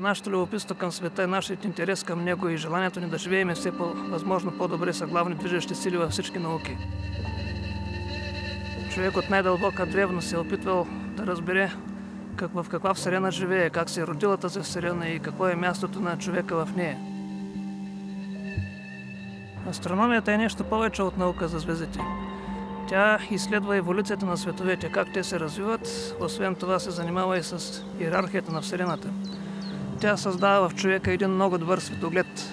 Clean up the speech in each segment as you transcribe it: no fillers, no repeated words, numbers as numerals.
нашето любопитство към света и нашият интерес към него и желанието ни да живеем все възможно по-добре са главни движещи сили във всички науки. Човек от най-дълбока древност се е опитвал да разбере в каква вселена живее, как се е родила тази вселена и какво е мястото на човека в нея. Астрономията е нещо повече от наука за звездите. Тя изследва еволюцията на световете, как те се развиват, освен това се занимава и с иерархията на Вселената. Тя създава в човека един много добър светоглед.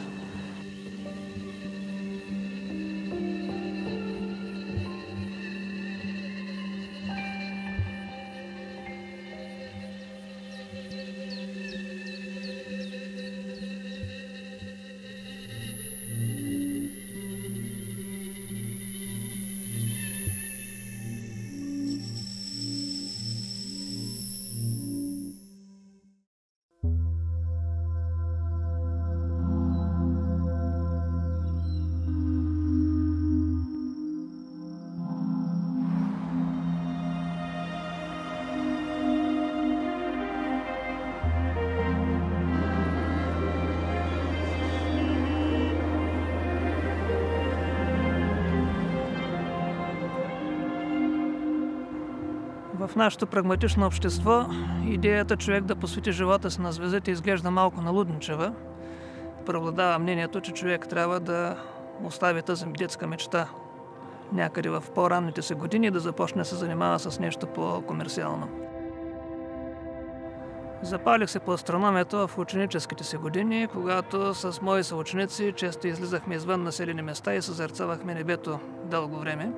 В нашето прагматично общество идеята човек да посвети живота си на звездите изглежда малко налудничева. Преобладава мнението, че човек трябва да остави тази детска мечта някъде в по-ранните си години и да започне да се занимава с нещо по-комерциално. Запалих се по астрономията в ученическите си години, когато с мои съученици често излизахме извън населени места и съзерцавахме небето дълго време.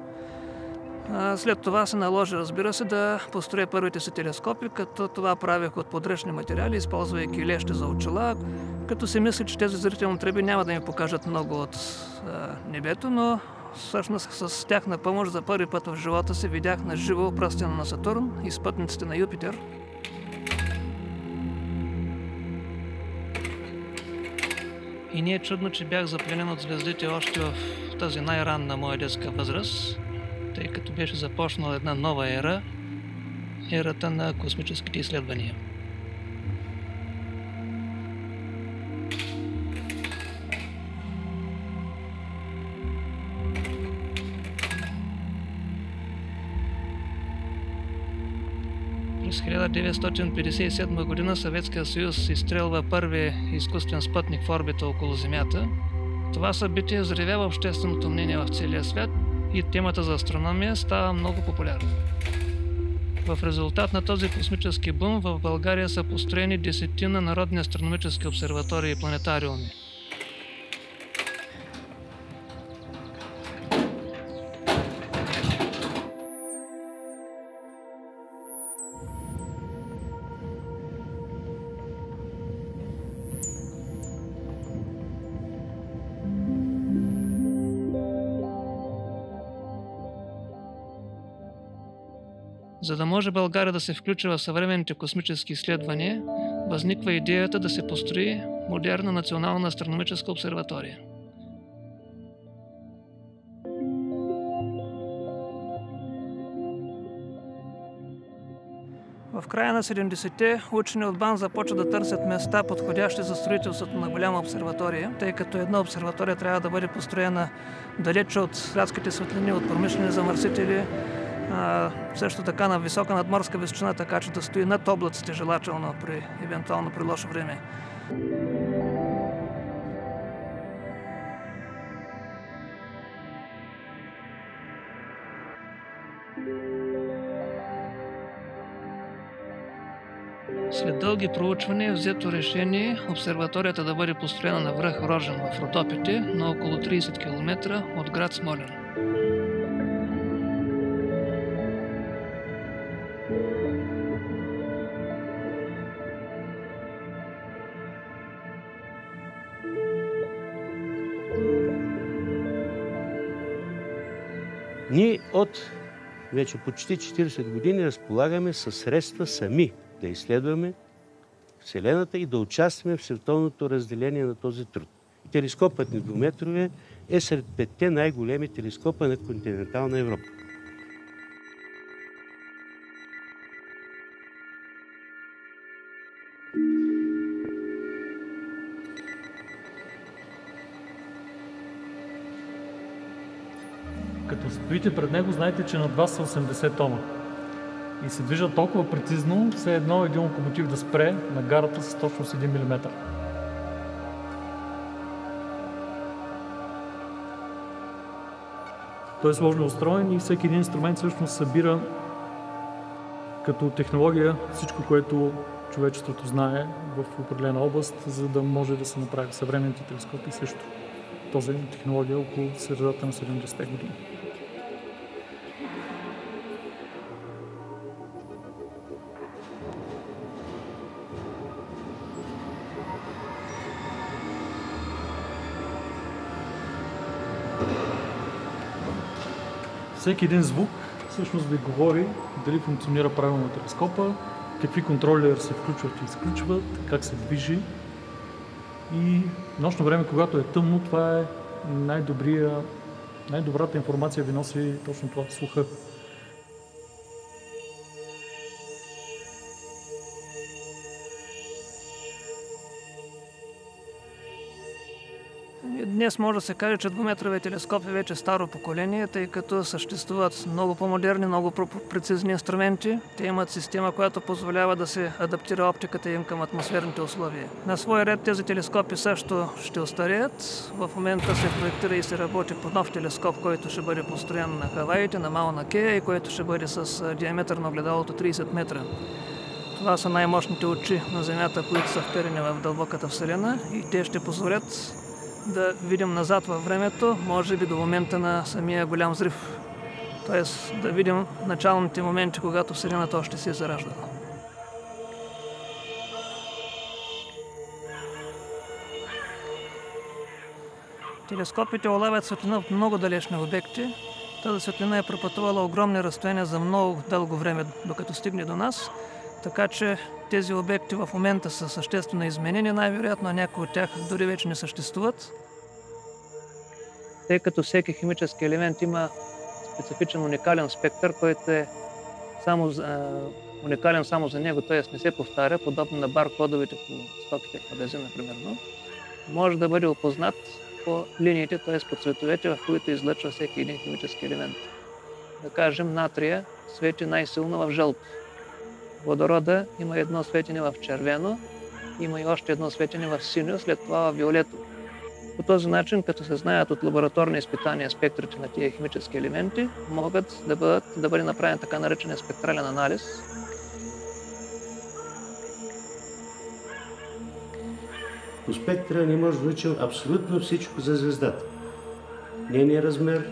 След това се наложи, разбира се, да построя първите си телескопи, като това правих от подръчни материали, използвайки лещи за очила, като си мисля, че тези зрителни тръби няма да ми покажат много от небето, но всъщност с тяхна помощ за първи път в живота си видях на живо пръстена на Сатурн и спътниците на Юпитер. И не е чудно, че бях запленен от звездите още в тази най-ранна моя детска възраст, тъй като беше започнала една нова ера, ерата на космическите изследвания. През 1957 година Съветския съюз изстрелва първи изкуствен спътник в орбита около Земята. Това събитие взривява общественото мнение в целия свят и темата за астрономия става много популярна. В резултат на този космически бум в България са построени десетина народни астрономически обсерватории и планетариуми. За да може България да се включи в съвременните космически изследвания, възниква идеята да се построи модерна национална астрономическа обсерватория. В края на 70-те учени от БАН започват да търсят места, подходящи за строителството на голяма обсерватория, тъй като една обсерватория трябва да бъде построена далече от градските светлини, от промишлени замърсители, също така на висока надморска височина, така че да стои над облаците желателно евентуално при лошо време. След дълги проучвания е взето решение обсерваторията да бъде построена на връх Рожен в Родопите, на около 30 км от град Смолян. Ние от вече почти 40 години разполагаме със средства сами да изследваме Вселената и да участваме в световното разделение на този труд. Телескопът ни двуметрове е сред 5-те най-големи телескопа на континентална Европа. Като стоите пред него, знаете, че над вас са 80 тона. И се движат толкова прецизно, все едно един локомотив да спре на гарата с точно 1 мм. Той е сложно устроен и всеки един инструмент всъщност събира като технология всичко, което човечеството знае в определена област, за да може да се направи съвременните телескопи също. Този технология около средата на 70-те години. Всеки един звук всъщност ви говори дали функционира правилно телескопа, какви контролери се включват и изключват, как се движи. И нощно време, когато е тъмно, това е най-добрата информация ви носи точно това, слуха. Днес може да се каже, че двуметровия телескоп е вече старо поколение, тъй като съществуват много по-модерни, много по-прецизни инструменти. Те имат система, която позволява да се адаптира оптиката им към атмосферните условия. На свой ред тези телескопи също ще остареят. В момента се проектира и се работи по нов телескоп, който ще бъде построен на Хаваите, на Мауна Кеа и който ще бъде с диаметър на огледалото 30 метра. Това са най-мощните очи на Земята, които са вперени в дълбоката Вселена и те ще позволят да видим назад във времето, може би до момента на самия голям взрив. Тоест да видим началните моменти, когато Вселената още се е зараждала. Телескопите улавят светлина от много далечни обекти. Тази светлина е пропътувала огромни разстояния за много дълго време, докато стигне до нас. Така че тези обекти в момента са съществено изменени, най-вероятно някои от тях дори вече не съществуват. Тъй като всеки химически елемент има специфичен уникален спектър, който е уникален само за него, т.е. не се повтаря, подобно на баркодовете по стоките в магазин, например, може да бъде опознат по линиите, т.е. по цветовете, в които излъчва всеки един химически елемент. Да кажем, натрия свети най-силно в жълто. Водорода има едно светене в червено, има и още едно светене в синьо, след това в виолето. По този начин, като се знаят от лабораторни изпитания спектрите на тия химически елементи, могат да бъде направен така наречен спектрален анализ. По спектъра не може да научим абсолютно всичко за звездата. Нейният размер,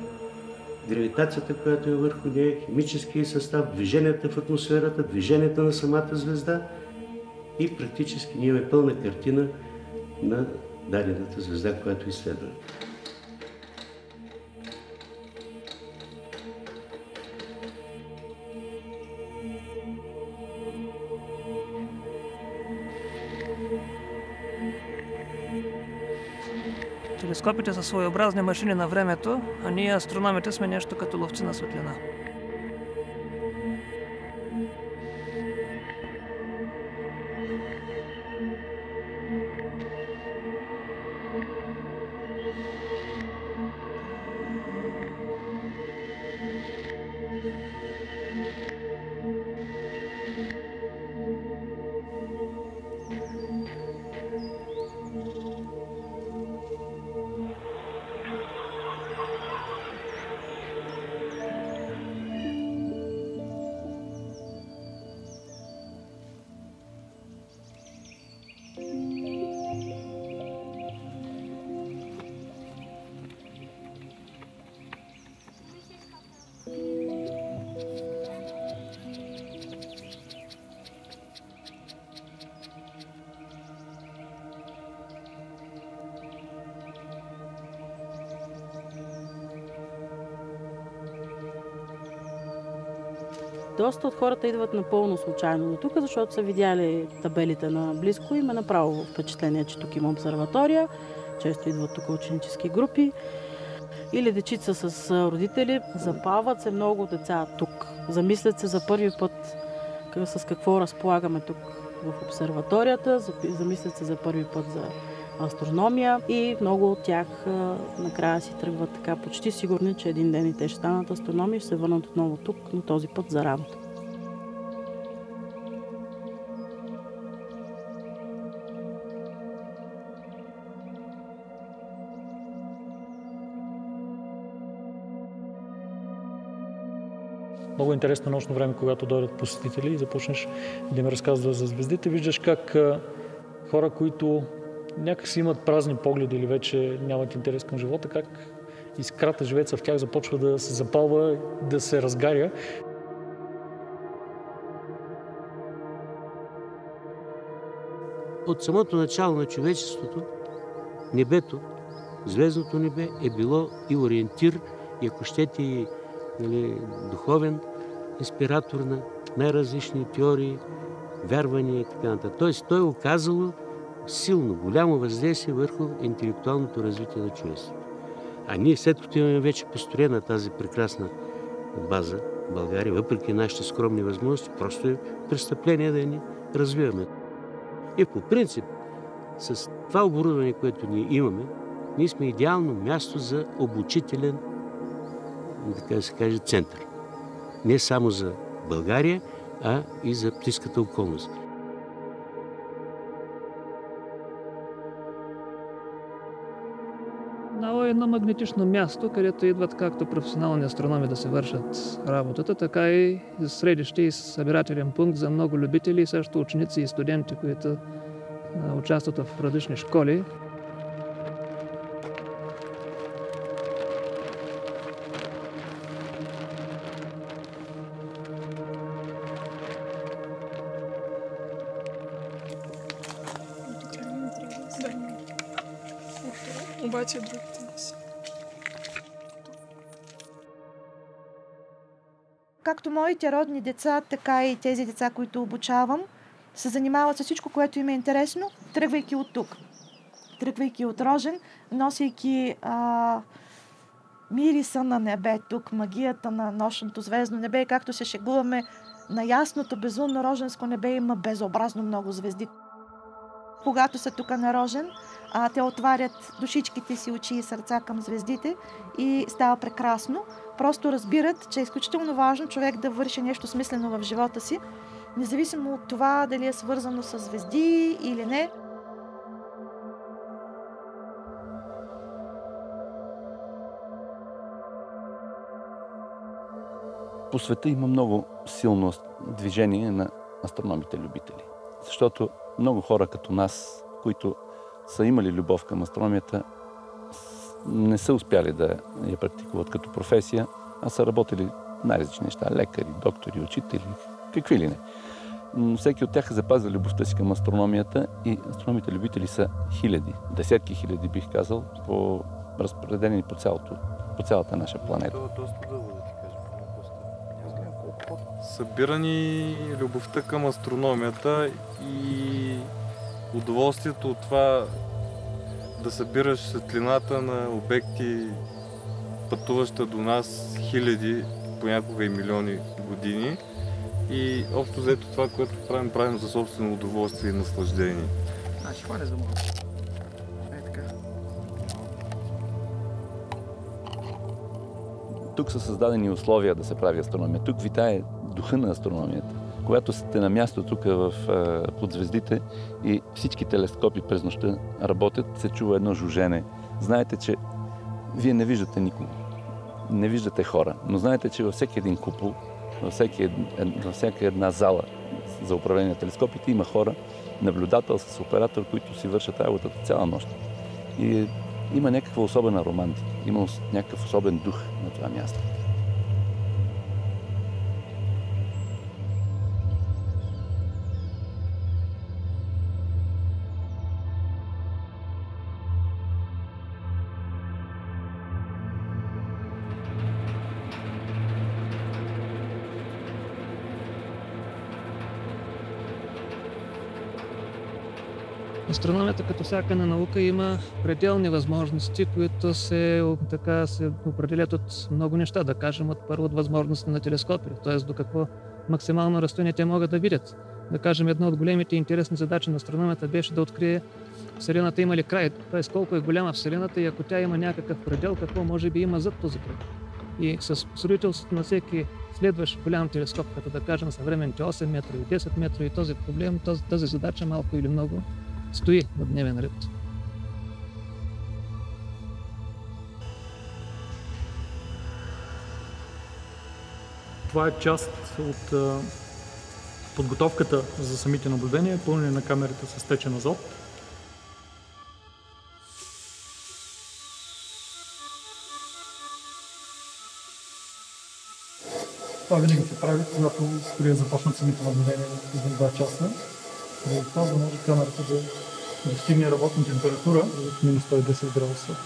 гравитацията, която е върху нея, химическия състав, движенията в атмосферата, движенията на самата звезда и практически ние имаме пълна картина на дадената звезда, която изследваме. Телескопите са своеобразни машини на времето, а ние, астрономите, сме нещо като ловци на светлина. Доста от хората идват напълно случайно до тук, защото са видяли табелите на близко и ме направо впечатление, че тук има обсерватория. Често идват тук ученически групи. Или дечица с родители. Запават се много деца тук. Замислят се за първи път с какво разполагаме тук в обсерваторията. Замислят се за първи път за астрономия и много от тях накрая си тръгват така почти сигурни, че един ден и те ще станат астрономи и ще се върнат отново тук, но този път за работа. Много интересно нощно време, когато дойдат посетители и започнеш да им разказваш за звездите. Виждаш как хора, които някакси имат празни погледи или вече нямат интерес към живота, как искрата живееца в тях започва да се запалва, да се разгаря. От самото начало на човечеството, небето, звездното небе е било и ориентир, и ако щете и духовен инспиратор на най-различни теории, вярвания и така нататък. Тоест, той е оказало силно, голямо въздействие върху интелектуалното развитие на човечеството. А ние, след като имаме вече построена тази прекрасна база в България, въпреки нашите скромни възможности, просто е престъпление да я ни развиваме. И по принцип, с това оборудване, което ние имаме, ние сме идеално място за обучителен, така да се каже, център. Не само за България, а и за близката околност. Нао е едно магнетично място, където идват както професионални астрономи да се вършат работата, така и средище и събирателен пункт за много любители, също ученици и студенти, които участват в различни школи. Обаче другите не са. Както моите родни деца, така и тези деца, които обучавам, се занимават с всичко, което им е интересно, тръгвайки от тук. Тръгвайки от Рожен, носейки мириса на небе тук, магията на нощното звездно небе. Както се шегуваме, на ясното, безумно роженско небе има безобразно много звезди. Когато са тук на Рожен, те отварят душичките си, очи и сърца към звездите и става прекрасно. Просто разбират, че е изключително важно човек да върши нещо смислено в живота си, независимо от това дали е свързано с звезди или не. По света има много силно движение на астрономите-любители. Защото много хора като нас, които са имали любов към астрономията, не са успяли да я практикуват като професия, а са работили най-различни неща. Лекари, доктори, учители, какви ли не. Но всеки от тях е запазил любовта си към астрономията и астрономите любители са хиляди, десетки хиляди бих казал, разпределени по цялата наша планета. Това е доста дълго, да ти кажа. Събира ни любовта към астрономията и удоволствието от това да събираш светлината на обекти, пътуваща до нас хиляди, понякога и милиони години. И общо взето това, което правим за собствено удоволствие и наслаждение. Значи, хваля за мога. Така. Тук са създадени условия да се прави астрономия. Тук витае духа на астрономията. Когато сте на място тук под звездите и всички телескопи през нощта работят, се чува едно жужене. Знаете, че вие не виждате никого. Не виждате хора, но знаете, че във всеки един купол, във всяка една зала за управление на телескопите има хора, наблюдател с оператор, които си вършат работата цяла нощ. И има някаква особена романтика, има някакъв особен дух на това място. Астрономията като всяка на наука има пределни възможности, които се определят от много неща. Да кажем, от възможности на телескопи, т.е. до какво максимално разстояние те могат да видят. Да кажем, една от големите интересни задачи на астрономията беше да открие Вселената има ли край, т.е. колко е голяма Вселената и ако тя има някакъв предел, какво може би има зад този предел. И с строителството на всеки следващ голям телескоп, като да кажем съвременните 8 метра и 10 метра и този проблем, тази задача малко или много стои на дневен ред. Това е част от подготовката за самите наблюдения, пълнене на камерата с течен азот. Това винаги се прави, когато преди започнат самите наблюдения за 2 часа. За това да може камерата да достигне работна температура от минус 110 градуса.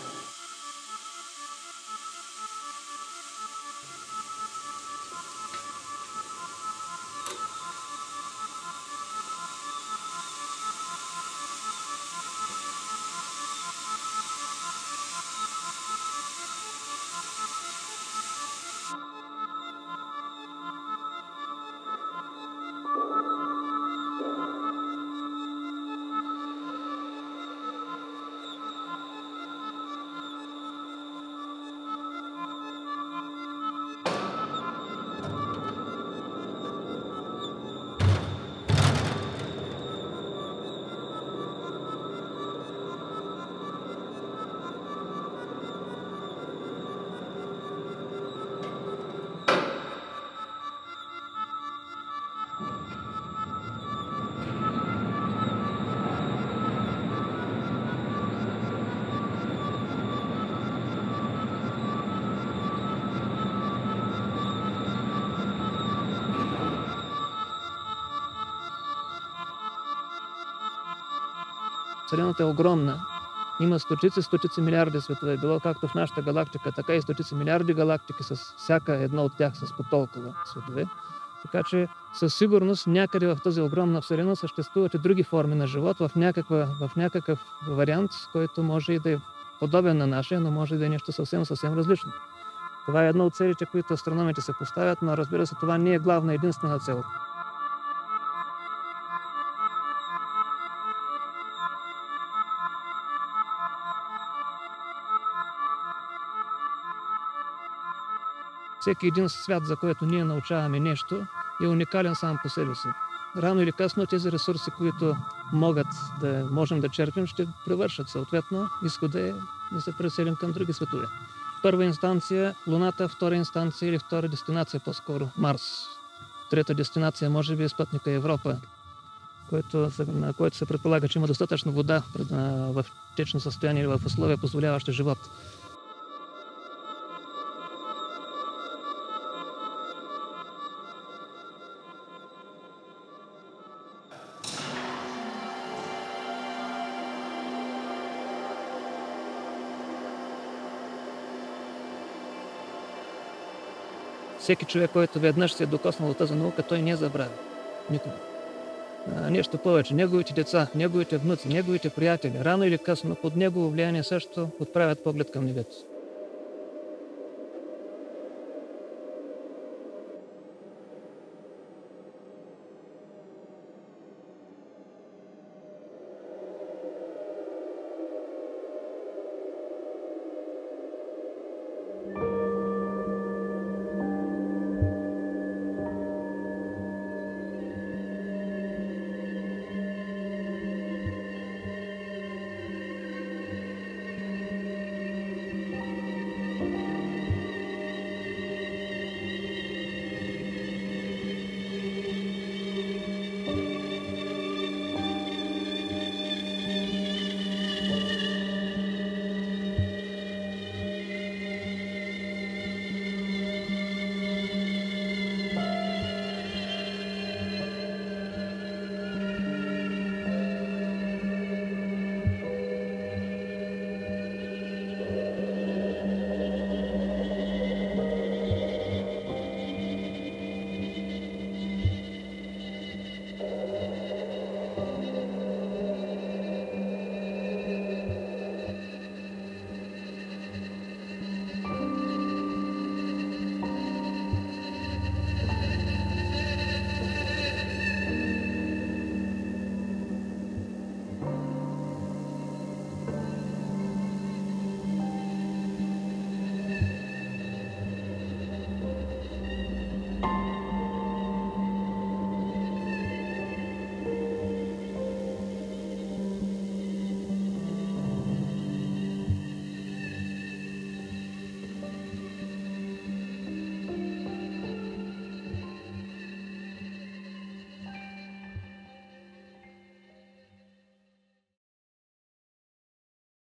Вселената е огромна. Има стотици милиарди светове. Било както в нашата галактика, така и стотици милиарди галактики, с всяка една от тях с по толкова светове. Така че със сигурност някъде в тази огромна Вселена съществуват и други форми на живот в някакъв вариант, който може и да е подобен на нашия, но може да е нещо съвсем различно. Това е една от целите, които астрономите се поставят, но разбира се, това не е главна единствена цел. Всеки един свят, за който ние научаваме нещо, е уникален сам по себе си. Рано или късно тези ресурси, които можем да черпим, ще превършат съответно. Изхода е да се преселим към други светове. Първа инстанция Луната, втора инстанция или втора дестинация по-скоро Марс. Трета дестинация може би е спътника Европа, на който се предполага, че има достатъчно вода в течно състояние или в условия, позволяващи живот. Всеки човек, който веднъж се е докоснал от тази наука, той не забравя. Никога. Нещо повече. Неговите деца, неговите внуци, неговите приятели, рано или късно, под негово влияние също отправят поглед към небето.